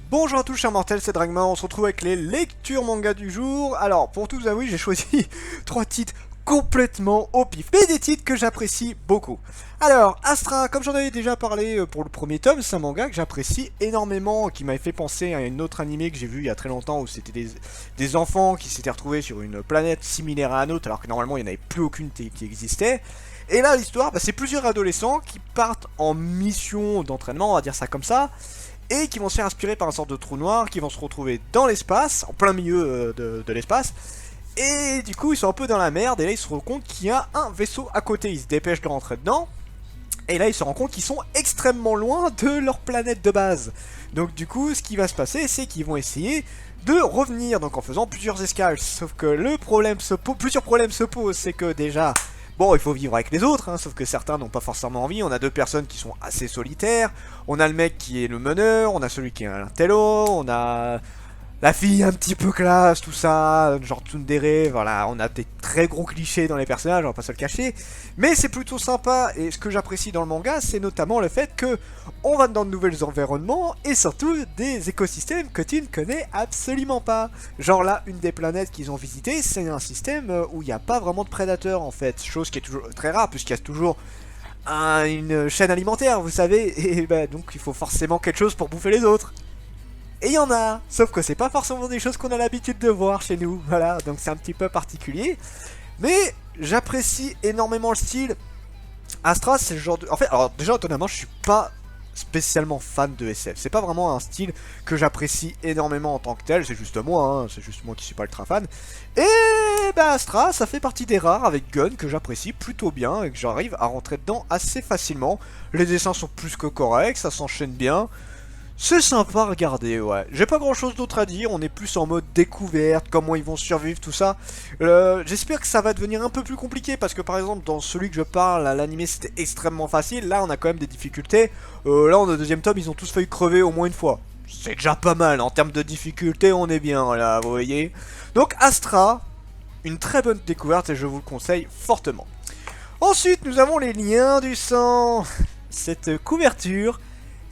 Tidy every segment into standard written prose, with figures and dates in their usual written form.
Bonjour à tous chers mortels, c'est Dragma, on se retrouve avec les lectures manga du jour. Alors, pour tout vous avouer, j'ai choisi 3 titres complètement au pif, mais des titres que j'apprécie beaucoup. Alors, Astra, comme j'en avais déjà parlé pour le premier tome, c'est un manga que j'apprécie énormément, qui m'avait fait penser à une autre animé que j'ai vu il y a très longtemps, où c'était des enfants qui s'étaient retrouvés sur une planète similaire à la nôtre, alors que normalement il n'y en avait plus aucune qui existait. Et là, l'histoire, c'est plusieurs adolescents qui partent en mission d'entraînement, on va dire ça comme ça, et qui vont se faire inspirer par un sorte de trou noir, qui vont se retrouver dans l'espace, en plein milieu de l'espace, et du coup ils sont un peu dans la merde, et là ils se rendent compte qu'il y a un vaisseau à côté, ils se dépêchent de rentrer dedans, et là ils se rendent compte qu'ils sont extrêmement loin de leur planète de base. Donc du coup ce qui va se passer, c'est qu'ils vont essayer de revenir, donc en faisant plusieurs escales, sauf que plusieurs problèmes se posent, c'est que déjà... Bon, il faut vivre avec les autres, hein, sauf que certains n'ont pas forcément envie. On a deux personnes qui sont assez solitaires. On a le mec qui est le meneur, on a celui qui est un intello, on a la fille un petit peu classe, tout ça, genre tsundere, voilà. On a des très gros clichés dans les personnages, on va pas se le cacher. Mais c'est plutôt sympa, et ce que j'apprécie dans le manga, c'est notamment le fait que on va dans de nouveaux environnements, et surtout des écosystèmes que tu ne connais absolument pas. Genre là, une des planètes qu'ils ont visitées, c'est un système où il n'y a pas vraiment de prédateurs en fait, chose qui est toujours très rare, puisqu'il y a toujours une chaîne alimentaire, vous savez, et bah, donc il faut forcément quelque chose pour bouffer les autres. Et il y en a, sauf que c'est pas forcément des choses qu'on a l'habitude de voir chez nous, voilà, donc c'est un petit peu particulier. Mais j'apprécie énormément le style. Astra, c'est le genre de... En fait, alors déjà, étonnamment, je suis pas spécialement fan de SF. C'est pas vraiment un style que j'apprécie énormément en tant que tel, c'est juste moi, hein, c'est juste moi qui suis pas ultra fan. Et bah Astra, ça fait partie des rares avec Gun que j'apprécie plutôt bien et que j'arrive à rentrer dedans assez facilement. Les dessins sont plus que corrects, ça s'enchaîne bien. C'est sympa à regarder, ouais. J'ai pas grand chose d'autre à dire, on est plus en mode découverte, comment ils vont survivre, tout ça. J'espère que ça va devenir un peu plus compliqué, parce que par exemple, dans celui que je parle, l'animé c'était extrêmement facile, là on a quand même des difficultés. Là, en deuxième tome, ils ont tous failli crever au moins une fois. C'est déjà pas mal, en termes de difficulté, on est bien, là, vous voyez. Donc Astra, une très bonne découverte, et je vous le conseille fortement. Ensuite, nous avons les liens du sang. Cette couverture...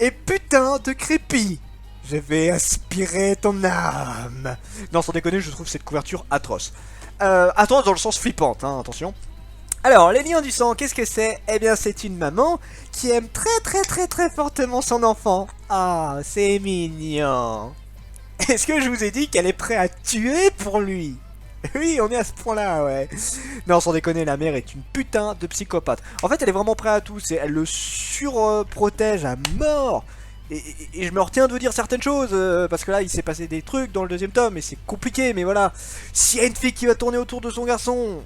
Et putain de crépi, je vais aspirer ton âme. Non, sans déconner, je trouve cette couverture atroce. Atroce dans le sens flippante, hein, attention. Alors, les liens du sang, qu'est-ce que c'est? Eh bien, c'est une maman qui aime très fortement son enfant. Ah, c'est mignon. Est-ce que je vous ai dit qu'elle est prête à tuer pour lui? Oui, on est à ce point-là, ouais. Non, sans déconner, la mère est une putain de psychopathe. En fait, elle est vraiment prête à tout. Elle le surprotège à mort. Et je me retiens de vous dire certaines choses, parce que là, il s'est passé des trucs dans le deuxième tome, et c'est compliqué, mais voilà. S'il y a une fille qui va tourner autour de son garçon,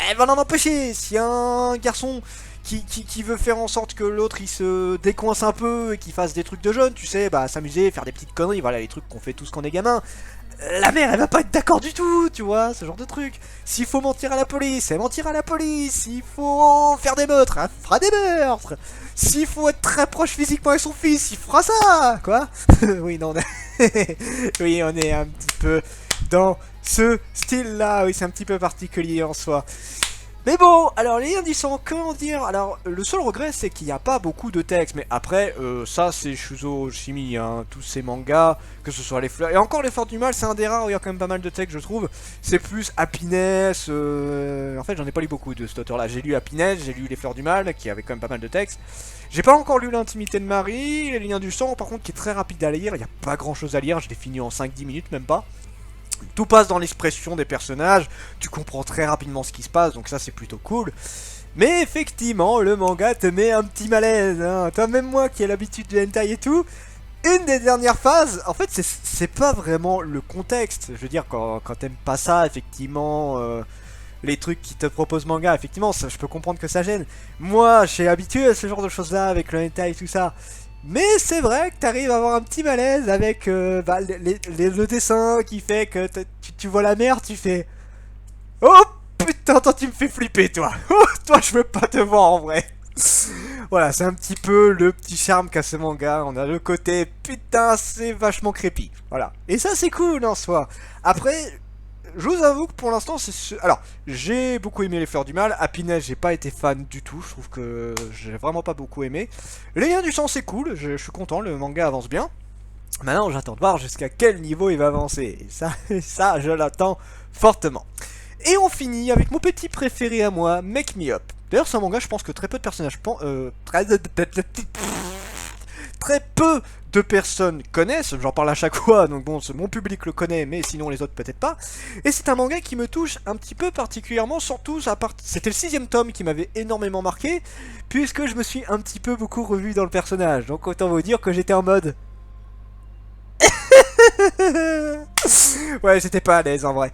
elle va l'en empêcher. S'il y a un garçon qui veut faire en sorte que l'autre, il se décoince un peu, et qu'il fasse des trucs de jeunes, tu sais, bah, s'amuser, faire des petites conneries, voilà, les trucs qu'on fait tous quand on est gamin. La mère, elle va pas être d'accord du tout, tu vois, ce genre de truc. S'il faut mentir à la police, elle mentira à la police. S'il faut faire des meurtres, elle fera des meurtres. S'il faut être très proche physiquement avec son fils, il fera ça, quoi. Oui, non, oui, on est un petit peu dans ce style-là. Oui, c'est un petit peu particulier en soi. Mais bon, alors les liens du sang, comment dire? Alors, le seul regret, c'est qu'il n'y a pas beaucoup de texte. Mais après, ça, c'est Shuzo Oshimi, hein, tous ces mangas, que ce soit les fleurs... Et encore les Fleurs du Mal, c'est un des rares où il y a quand même pas mal de texte, je trouve. C'est plus Happiness... En fait, j'en ai pas lu beaucoup de cet auteur-là. J'ai lu Happiness, j'ai lu les Fleurs du Mal, qui avait quand même pas mal de texte. J'ai pas encore lu L'intimité de Marie, les liens du sang, par contre, qui est très rapide à lire. Il n'y a pas grand-chose à lire, je l'ai fini en 5-10 minutes, même pas. Tout passe dans l'expression des personnages, tu comprends très rapidement ce qui se passe, donc ça c'est plutôt cool. Mais effectivement, le manga te met un petit malaise, hein. Toi, même moi qui ai l'habitude du hentai et tout, une des dernières phases, en fait c'est pas vraiment le contexte. Je veux dire, quand t'aimes pas ça, effectivement, les trucs qui te proposent manga, effectivement, ça, je peux comprendre que ça gêne. Moi, je suis habitué à ce genre de choses là, avec le hentai et tout ça. Mais c'est vrai que t'arrives à avoir un petit malaise avec le dessin qui fait que tu vois la mer, tu fais... Oh putain, toi tu me fais flipper toi. Oh, toi je veux pas te voir en vrai. Voilà, c'est un petit peu le petit charme qu'a ce manga. On a le côté putain, c'est vachement créepy. Voilà. Et ça, c'est cool en soi. Après, je vous avoue que pour l'instant, alors, j'ai beaucoup aimé Les Fleurs du Mal. Happiness, j'ai pas été fan du tout. Je trouve que j'ai vraiment pas beaucoup aimé. Les Liens du Sang, c'est cool. Je suis content, le manga avance bien. Maintenant, j'attends de voir jusqu'à quel niveau il va avancer. Et ça, je l'attends fortement. Et on finit avec mon petit préféré à moi, Make Me Up. D'ailleurs, c'est un manga, je pense que très peu de personnages très peu de personnes connaissent, j'en parle à chaque fois, donc bon, mon public le connaît, mais sinon les autres peut-être pas. Et c'est un manga qui me touche un petit peu particulièrement, surtout, c'était le 6ème tome qui m'avait énormément marqué, puisque je me suis un petit peu beaucoup revu dans le personnage, donc autant vous dire que j'étais en mode... Ouais, j'étais pas à l'aise en vrai.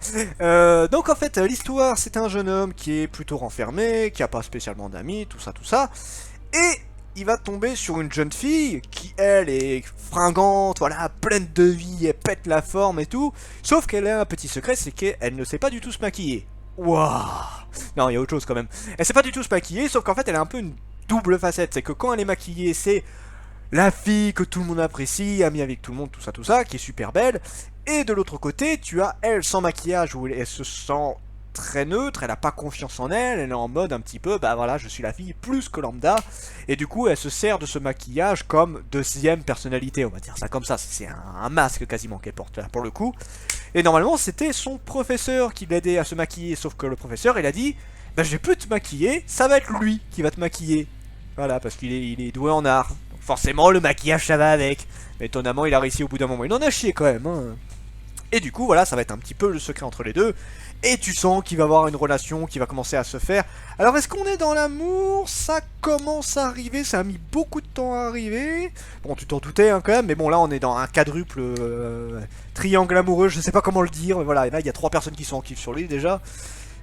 Donc en fait, l'histoire, c'est un jeune homme qui est plutôt renfermé, qui a pas spécialement d'amis, tout ça. Et il va tomber sur une jeune fille qui, elle, est fringante, voilà, pleine de vie, elle pète la forme et tout. Sauf qu'elle a un petit secret, c'est qu'elle ne sait pas du tout se maquiller. Waouh! Non, il y a autre chose quand même. Elle sait pas du tout se maquiller, sauf qu'en fait, elle a un peu une double facette. C'est que quand elle est maquillée, c'est la fille que tout le monde apprécie, amie avec tout le monde, tout ça, qui est super belle. Et de l'autre côté, tu as elle sans maquillage, où elle se sent très neutre, elle a pas confiance en elle, elle est en mode un petit peu, bah voilà, je suis la fille plus que lambda. Et du coup, elle se sert de ce maquillage comme deuxième personnalité, on va dire ça comme ça. C'est un masque quasiment qu'elle porte là, pour le coup. Et normalement, c'était son professeur qui l'aidait à se maquiller, sauf que le professeur, il a dit, bah je vais plus te maquiller, ça va être lui qui va te maquiller. Voilà, parce qu'il est doué en art. Forcément, le maquillage, ça va avec. Mais étonnamment, il a réussi au bout d'un moment. Il en a chié quand même. Hein. Et du coup, voilà, ça va être un petit peu le secret entre les deux. Et tu sens qu'il va y avoir une relation qui va commencer à se faire. Alors, est-ce qu'on est dans l'amour? Ça commence à arriver. Ça a mis beaucoup de temps à arriver. Bon, tu t'en doutais hein, quand même. Mais bon, là, on est dans un quadruple triangle amoureux. Je sais pas comment le dire. Mais voilà, là, il y a 3 personnes qui sont en kiff sur lui déjà.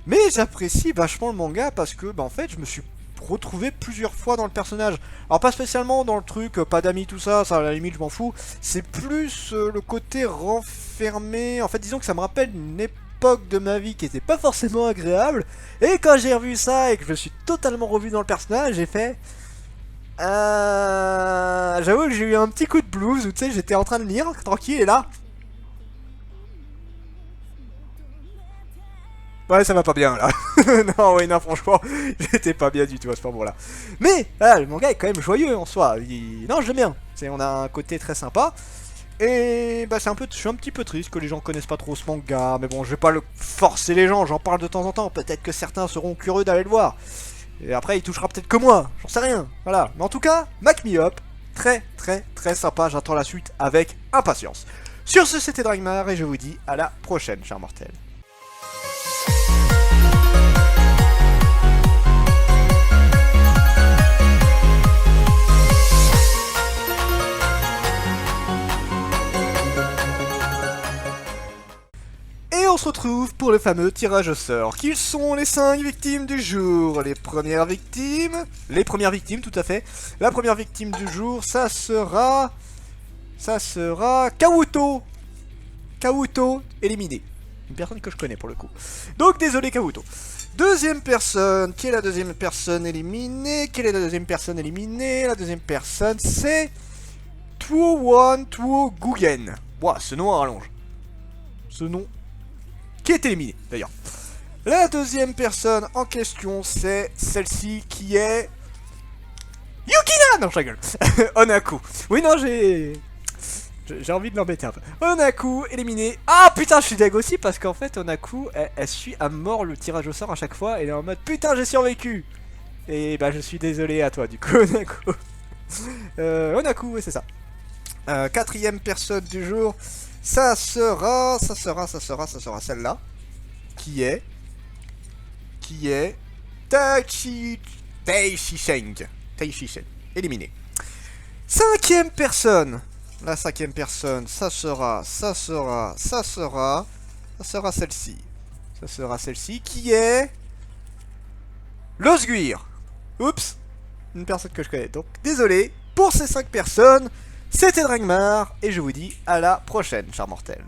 Mais j'apprécie vachement le manga parce que, bah, en fait, je me suis retrouvé plusieurs fois dans le personnage. Alors pas spécialement dans le truc, pas d'amis, tout ça, à la limite je m'en fous. C'est plus le côté renfermé. En fait disons que ça me rappelle une époque de ma vie qui était pas forcément agréable. Et quand j'ai revu ça et que je me suis totalement revu dans le personnage, j'ai fait... J'avoue que j'ai eu un petit coup de blues où tu sais j'étais en train de lire, tranquille et là... Ouais, ça va pas bien là. Non, oui, non, franchement, j'étais pas bien du tout à ce moment-là. Mais, là, le manga est quand même joyeux en soi. Non, je l'aime bien. On a un côté très sympa. Et bah, je suis un petit peu triste que les gens connaissent pas trop ce manga. Mais bon, je vais pas le forcer les gens, j'en parle de temps en temps. Peut-être que certains seront curieux d'aller le voir. Et après, il touchera peut-être que moi. J'en sais rien. Voilà. Mais en tout cas, Make Me Up, très, très, très sympa. J'attends la suite avec impatience. Sur ce, c'était Dragmar et je vous dis à la prochaine, chers mortels. Et on se retrouve pour le fameux tirage au sort. Qui sont les 5 victimes du jour? Les premières victimes, tout à fait. La première victime du jour, ça sera Kabuto. Kabuto éliminé. Une personne que je connais pour le coup. Donc désolé Kabuto. Deuxième personne, qui est la deuxième personne éliminée? Quelle est la deuxième personne éliminée? La deuxième personne c'est Tuo Gugen. Ouah, ce nom à rallonge. Ce nom qui est éliminé d'ailleurs. La deuxième personne en question c'est celle-ci qui est Yukina. Non, je rigole. Onaku. Oui, non, j'ai envie de l'embêter un peu. Onaku éliminé. Ah putain, je suis deg aussi parce qu'en fait Onaku elle suit à mort le tirage au sort à chaque fois. Elle est en mode putain, j'ai survécu. Et bah je suis désolé à toi du coup Onaku. Onaku, oui c'est ça. Quatrième personne du jour, ça sera celle-là, qui est Taishi Sheng, éliminé. Cinquième personne, la cinquième personne, ça sera celle-ci, qui est Losguir. Oups, une personne que je connais. Donc désolé pour ces 5 personnes. C'était Dragmar et je vous dis à la prochaine, chers mortels.